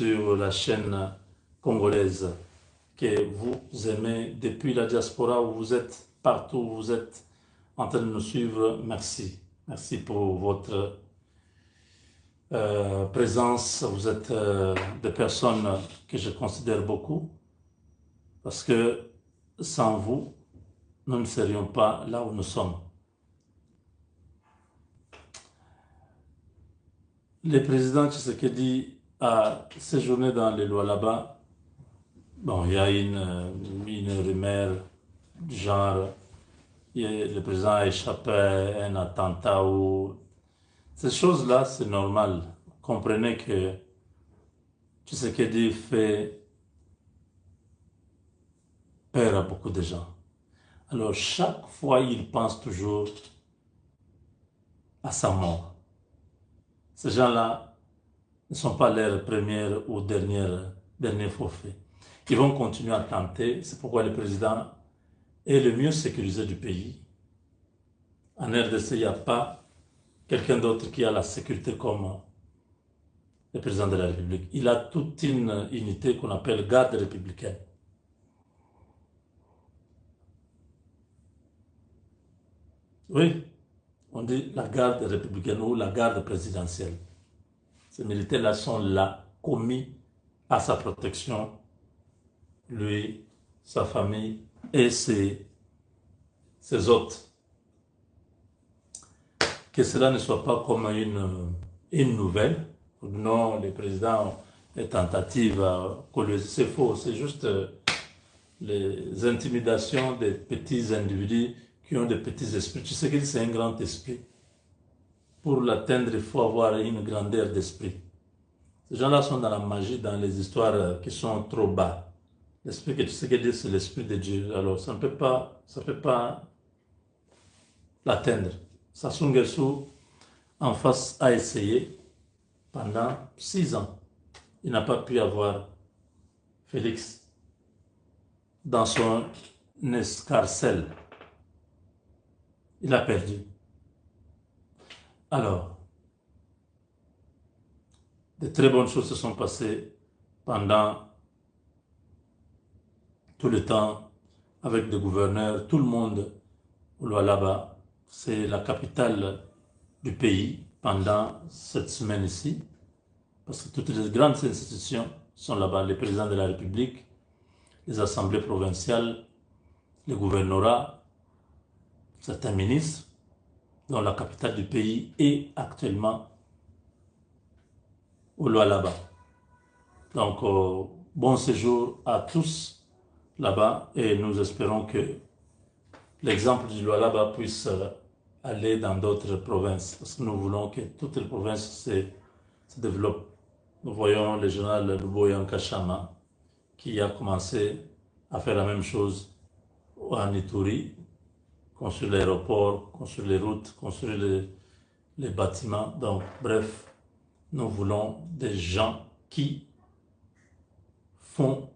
sur la chaîne congolaise que vous aimez depuis la diaspora où vous êtes, partout où vous êtes en train de nous suivre. Merci. Merci pour votre présence. Vous êtes des personnes que je considère beaucoup parce que sans vous, nous ne serions pas là où nous sommes. Le président Tshisekedi a séjourné dans les lois là-bas. Bon, il y a une rumeur du genre, le président a échappé à un attentat ou... Ces choses-là, c'est normal. Comprenez que Tshisekedi fait peur à beaucoup de gens. Alors, chaque fois, il pense toujours à sa mort. Ces gens-là ne sont pas leur première ou dernier forfait. Ils vont continuer à tenter. C'est pourquoi le président est le mieux sécurisé du pays. En RDC, il n'y a pas quelqu'un d'autre qui a la sécurité comme le président de la République. Il a toute une unité qu'on appelle garde républicaine. Oui, on dit la garde républicaine ou la garde présidentielle. Ces militaires-là sont là, commis à sa protection, lui, sa famille et ses hôtes. Que cela ne soit pas comme une nouvelle. Non, le président est tentative à coloniser. C'est faux, c'est juste les intimidations des petits individus qui ont des petits esprits. Tu sais que c'est un grand esprit. Pour l'atteindre, il faut avoir une grandeur d'esprit. Ces gens-là sont dans la magie, dans les histoires qui sont trop bas. L'esprit que tu sais que c'est l'esprit de Dieu. Alors, ça ne peut pas l'atteindre. Sassou Nguesso, en face, a essayé pendant 6 ans. Il n'a pas pu avoir Félix dans son escarcelle. Il a perdu. Alors, de très bonnes choses se sont passées pendant tout le temps avec des gouverneurs, tout le monde au Lualaba. C'est la capitale du pays pendant cette semaine ici, parce que toutes les grandes institutions sont là-bas, le président de la République, les assemblées provinciales, les gouvernorats, certains ministres, dont la capitale du pays est actuellement au Lualaba. Donc, bon séjour à tous là-bas et nous espérons que l'exemple du Lualaba puisse aller dans d'autres provinces, parce que nous voulons que toutes les provinces se développent. Nous voyons le général Luboya Nkashama qui a commencé à faire la même chose en Ituri, construire l'aéroport, construire les routes, construire les bâtiments. Donc, bref, nous voulons des gens qui font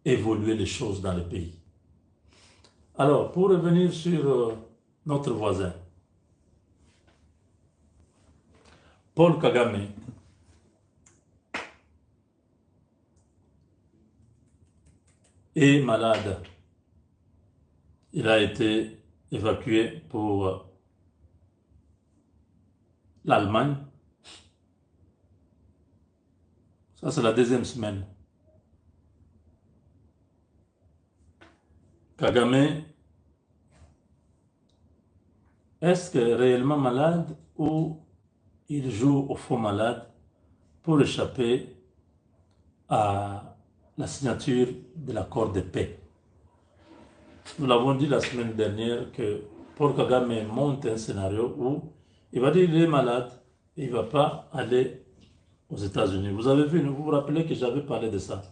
évoluer les choses dans le pays. Alors, pour revenir sur notre voisin, Paul Kagame est malade. Il a été évacué pour l'Allemagne. Ça, c'est la deuxième semaine. Kagame, est-ce que réellement malade ou il joue au faux malade pour échapper à la signature de l'accord de paix? Nous l'avons dit la semaine dernière que Paul Kagame monte un scénario où il va dire qu'il est malade et il ne va pas aller aux États-Unis. Vous avez vu, vous vous rappelez que j'avais parlé de ça.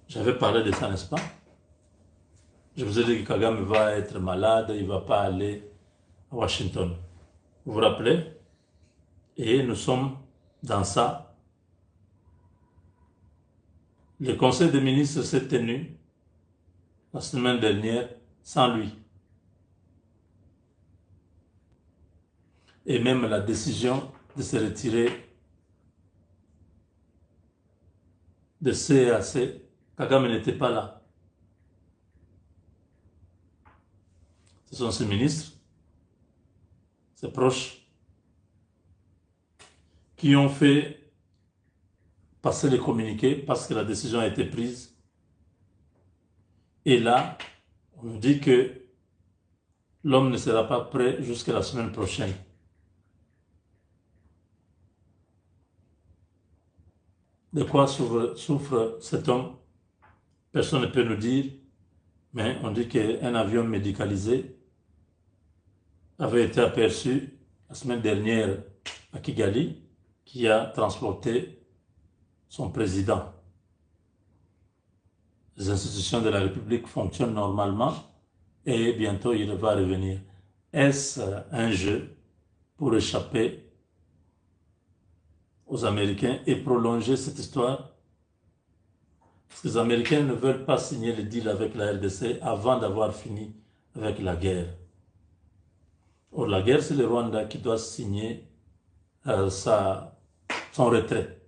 J'avais parlé de ça, n'est-ce pas? Je vous ai dit que Kagame va être malade, il ne va pas aller à Washington. Vous vous rappelez? Et nous sommes dans ça. Le conseil des ministres s'est tenu la semaine dernière sans lui. et même la décision de se retirer de CAC, Kagame n'était pas là. Ce sont ses ministres, ses proches, qui ont fait passer les communiqués parce que la décision a été prise. Et là, on nous dit que l'homme ne sera pas prêt jusqu'à la semaine prochaine. De quoi souffre cet homme? Personne ne peut nous dire, mais on dit qu'un avion médicalisé avait été aperçu la semaine dernière à Kigali, qui a transporté son président. Les institutions de la République fonctionnent normalement et bientôt il va revenir. Est-ce un jeu pour échapper aux Américains et prolonger cette histoire? Parce que les Américains ne veulent pas signer le deal avec la RDC avant d'avoir fini avec la guerre. Or, la guerre, c'est le Rwanda qui doit signer son retrait.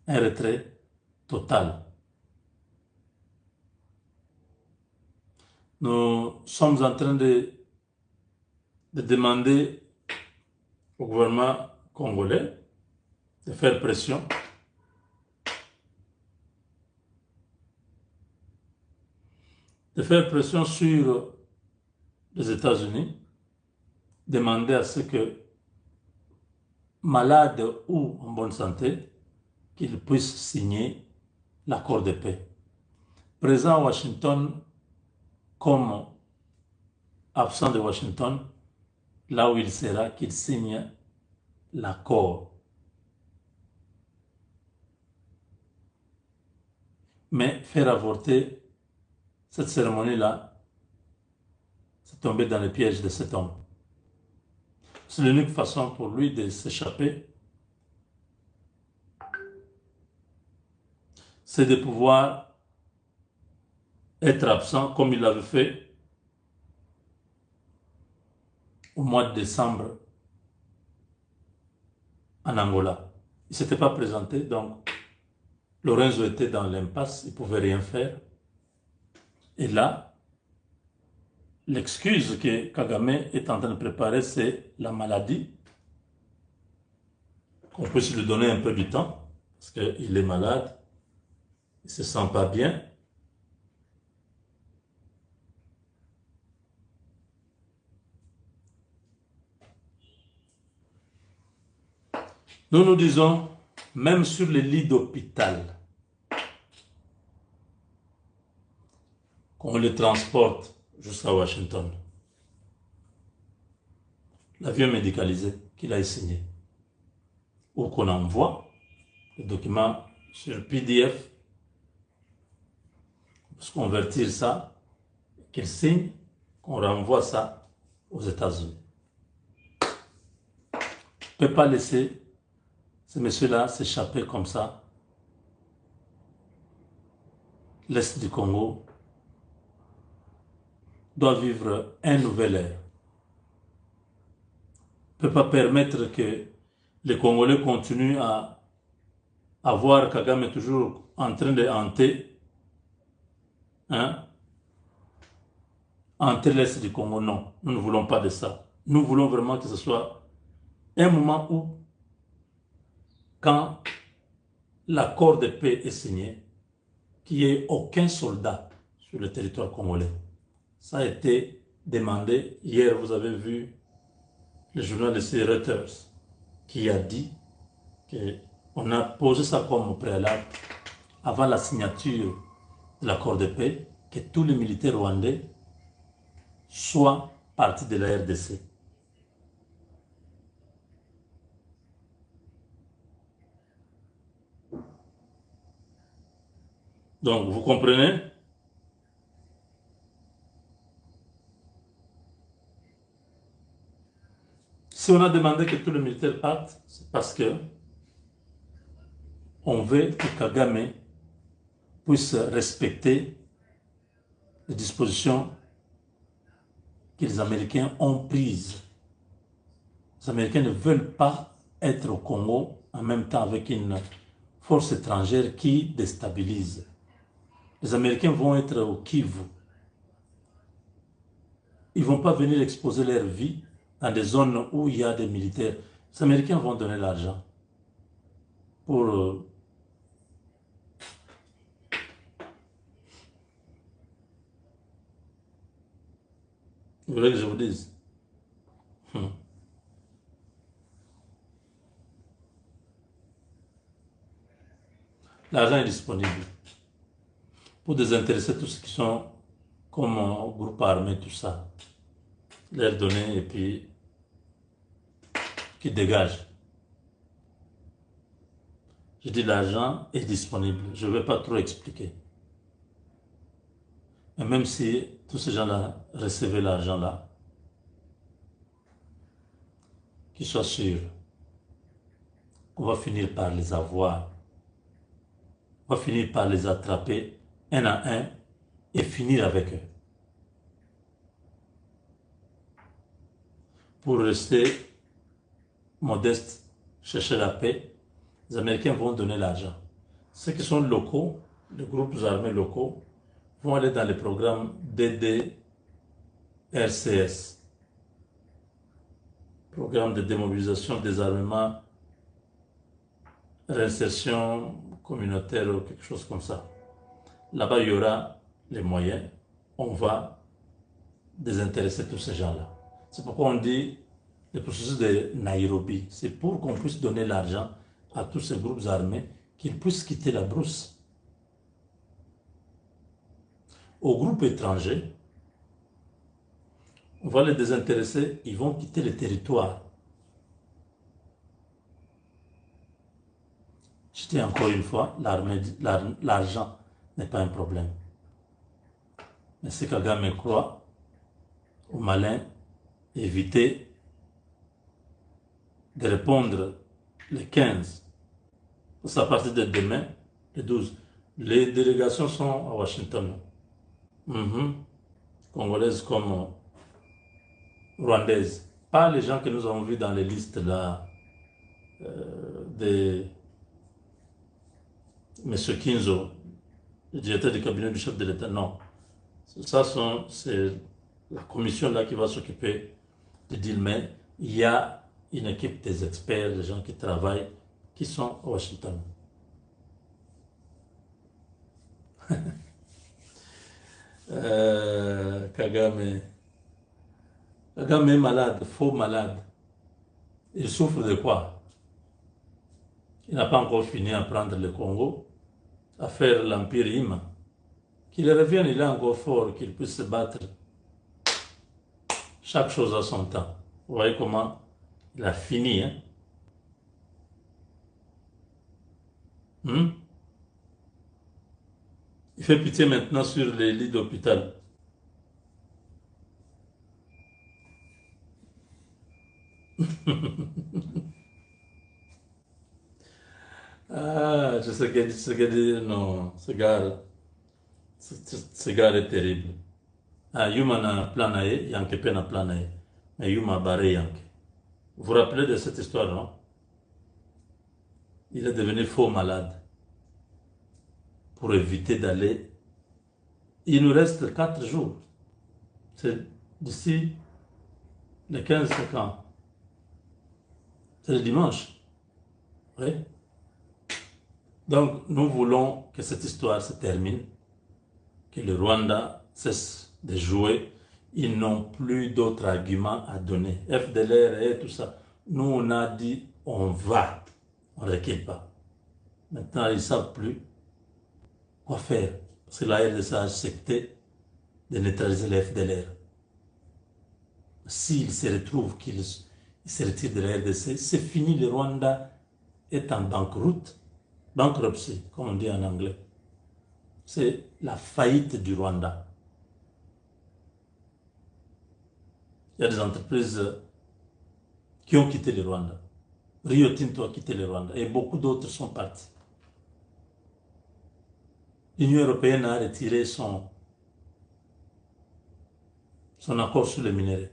Un retrait total. Nous sommes en train de demander au gouvernement congolais de faire pression sur les États-Unis, demander à ce que, malades ou en bonne santé, qu'ils puissent signer l'accord de paix. Présent à Washington comme absent de Washington, là où il sera, qu'il signe l'accord. Mais faire avorter cette cérémonie-là, c'est tomber dans le piège de cet homme. C'est l'unique façon pour lui de s'échapper, c'est de pouvoir être absent comme il l'avait fait au mois de décembre en Angola. Il ne s'était pas présenté, donc Lorenzo était dans l'impasse, il ne pouvait rien faire. Et là, l'excuse que Kagame est en train de préparer, c'est la maladie. Qu'on puisse lui donner un peu du temps, parce qu'il est malade, il ne se sent pas bien. Nous nous disons, même sur les lits d'hôpital, qu'on les transporte jusqu'à Washington, l'avion médicalisé qu'il a signé, ou qu'on envoie le document sur PDF, pour convertir ça, qu'il signe, qu'on renvoie ça aux États-Unis. On ne peut pas laisser ces messieurs-là s'échapper comme ça. L'Est du Congo doit vivre un nouvel ère. On ne peut pas permettre que les Congolais continuent à voir Kagame toujours en train de hanter, hanter l'Est du Congo. Non, nous ne voulons pas de ça. Nous voulons vraiment que ce soit un moment où, quand l'accord de paix est signé, qu'il n'y ait aucun soldat sur le territoire congolais. Ça a été demandé. Hier, vous avez vu le journaliste Reuters qui a dit qu'on a posé ça comme préalable avant la signature de l'accord de paix, que tous les militaires rwandais soient partis de la RDC. Donc, vous comprenez? Si on a demandé que tous les militaires partent, c'est parce que on veut que Kagame puisse respecter les dispositions que les Américains ont prises Les Américains ne veulent pas être au Congo en même temps avec une force étrangère qui déstabilise. Les Américains vont être au Kivu. Ils ne vont pas venir exposer leur vie dans des zones où il y a des militaires. Les Américains vont donner l'argent pour... Vous voulez que je vous dise? L'argent est disponible pour désintéresser tous ceux qui sont comme groupe armé, tout ça. Leur donner et puis qui dégagent. Je dis l'argent est disponible. Je ne vais pas trop expliquer. Mais même si tous ces gens-là recevaient l'argent-là, qu'ils soient sûrs qu'on va finir par les avoir. On va finir par les attraper un à un et finir avec eux. Pour rester modeste, chercher la paix, les Américains vont donner l'argent. Ceux qui sont locaux, les groupes armés locaux, vont aller dans les programmes DDRCS, programme de démobilisation, désarmement, réinsertion communautaire ou quelque chose comme ça. Là-bas, il y aura les moyens. On va désintéresser tous ces gens-là. C'est pourquoi on dit le processus de Nairobi. C'est pour qu'on puisse donner l'argent à tous ces groupes armés, qu'ils puissent quitter la brousse. Aux groupes étrangers, on va les désintéresser, ils vont quitter le territoire. Je dis encore une fois, l'argent n'est pas un problème. Mais si Kagame croit aux malins, éviter de répondre le 15. C'est à partir de demain, le 12. Les délégations sont à Washington. Congolaises comme rwandaises. Pas les gens que nous avons vus dans les listes là de M. Kinzo, le directeur du cabinet du chef de l'État. Non. C'est la commission là qui va s'occuper de dire, mais il y a une équipe des experts, des gens qui travaillent, qui sont à Washington. Kagame. Kagame est malade, faux malade. Il souffre de quoi? Il n'a pas encore fini à prendre le Congo, à faire l'Empire Ima. Qu'il revienne, il est encore fort, qu'il puisse se battre. Chaque chose a son temps. Vous voyez comment il a fini, hein? Il fait pitié maintenant sur les lits d'hôpital. Ah, je sais que dit, non, ce gars est terrible. Ah, Yuma na plan na ye, Yanke pe na plan na ye. Mais Yuma barré Yanke. Vous vous rappelez de cette histoire, non? Il est devenu faux malade pour éviter d'aller. Il nous reste 4 jours. C'est d'ici le 15 c'est quand? C'est le dimanche. Oui. Donc, nous voulons que cette histoire se termine, que le Rwanda cesse de jouer. Ils n'ont plus d'autres arguments à donner. FDLR et tout ça. Nous, on a dit, on va. On ne recule pas. Maintenant, ils ne savent plus quoi faire. Parce que la RDC a accepté de neutraliser les FDLR. S'ils se retrouvent qu'ils se retirent de la RDC, c'est fini. Le Rwanda est en banqueroute. Bankruptcy, comme on dit en anglais. C'est la faillite du Rwanda. Il y a des entreprises qui ont quitté le Rwanda. Rio Tinto a quitté le Rwanda et beaucoup d'autres sont partis. L'Union européenne a retiré son accord sur les minéraux.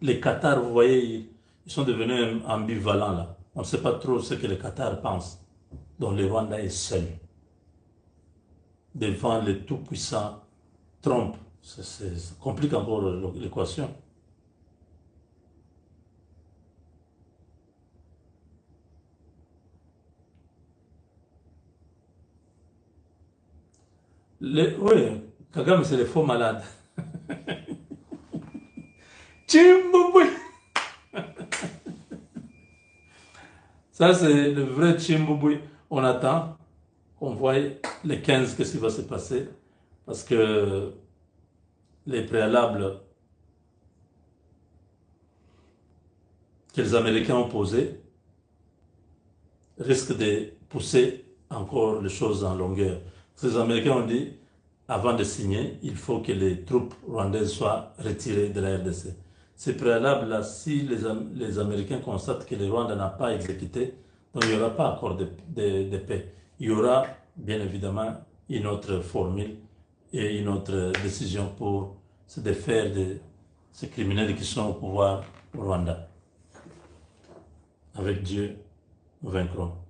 Le Qatar, vous voyez, Ils sont devenus ambivalents là. On ne sait pas trop ce que le Qatar pense. Donc le Rwanda est seul devant le tout-puissant Trump. Ça complique encore l'équation. Oui, Kagame c'est le faux malade. Chimbouboui. Ça c'est le vrai Chimbouboui. On attend. On voit les 15 qu'est-ce qui va se passer. Parce que les préalables que les Américains ont posés risquent de pousser encore les choses en longueur. Les Américains ont dit, avant de signer, il faut que les troupes rwandaises soient retirées de la RDC. Ces préalables-là, si les Américains constatent que le Rwanda n'a pas exécuté, donc il n'y aura pas accord de paix. Il y aura, bien évidemment, une autre formule et une autre décision pour se défaire de ces criminels qui sont au pouvoir au Rwanda. Avec Dieu, nous vaincrons.